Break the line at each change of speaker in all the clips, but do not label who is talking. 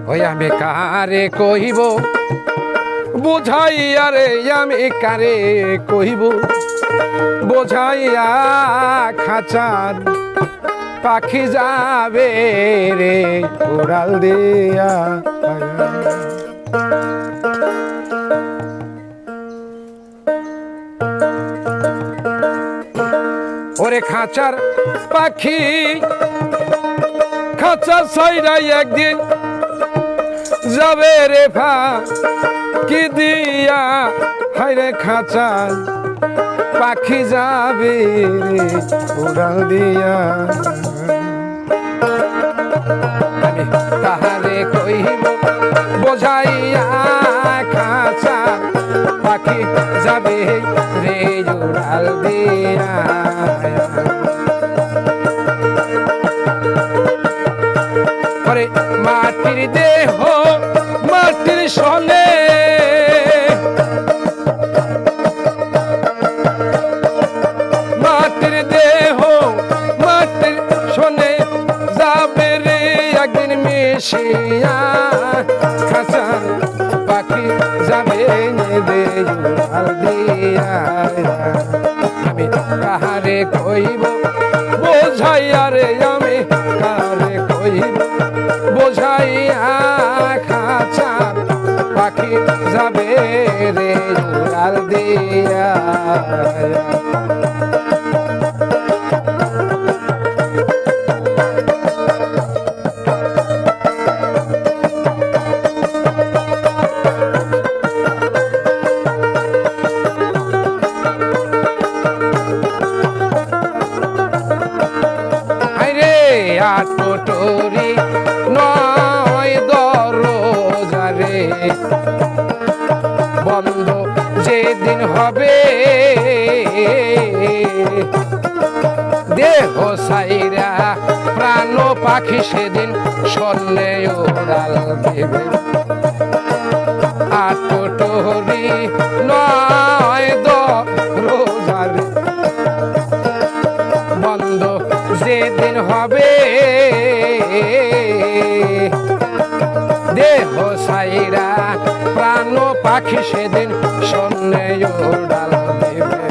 ওই আমি কারে কহিব বুঝাইয়া রে আমি কারে কহিব বোঝাইয়া খাঁচার পাখি যাবে রে উড়াল দিয়া ওরে খাঁচার পাখি খাঁচা ছাইরা একদিন যাবে রে কি দিয়া হায়রে খাঁচার পাখি যাবে রে উড়াল দিয়া আমি তাহারে কহিব বোঝাইয়া খাঁচার পাখি যাবে রে উড়াল দিয়া ওরে মাটির দেহ মাটির সনে মাটির দেহ মাটির সনে যাবে রে একদিন মিশিয়া খাঁচার পাখি যাবে রে উড়াল দিয়া আমি কাহারে কইব বোঝাইয়া রে আমি কাহারে কইব বোঝাইয়া খাঁচার পাখি যাবে রে উড়াল দিয়া আটটোরি নয় দরজারে বন্ধ যেদিন হবে দেহ সাইরা প্রাণ পাখি সেদিন স্বর্ণে উড়াল দেবে আটটোরি নয় দরজারে বন্ধ যেদিন হবে দেহ সাইরা প্রাণ পাখি সেদিন স্বর্ণে উড়াল দেবে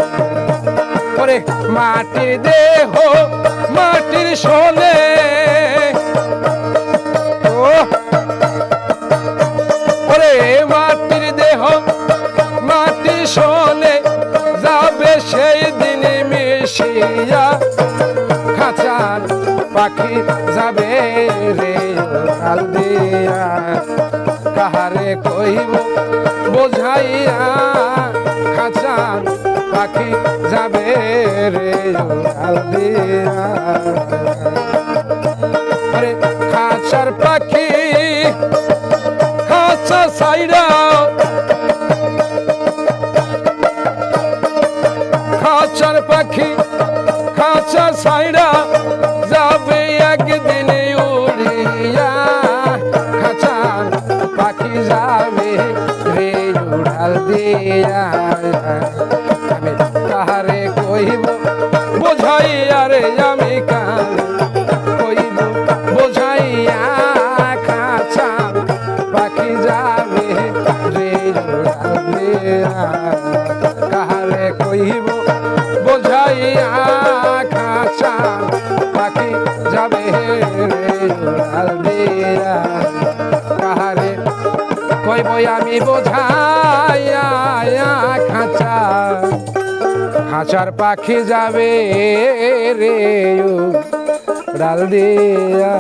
ওরে মাটির দেহ মাটির সোনে ওরে মাটির দেহ মাটির সোনে যাবে সেই দিন মিশিয়া খাঁচার পাখি যাবে রে উড়াল দিয়া কাহারে কইব বোঝাইয়া খাঁচার পাখি যাবে রে উড়াল দিয়া আরে খাঁচার পাখি খাঁচা সাইরা খাঁচার পাখি খাঁচা সাইরা যাবে একদিন উড়িয়া খাঁচার পাখি যাবে রে উড়াল দিয়া আমি কাহারে কইব বোঝাইয়া রে আমি কাহারে কইব বোঝাইয়া খাঁচার পাখি যাবে রে উড়াল দিয়া কাহারে কইব বোঝাইয়া খাঁচার পাখি যাবে রে উড়াল দিয়া কাহারে কইব আমি বোঝাইয়া খাঁচার পাখি যাবে রে উড়াল দিয়া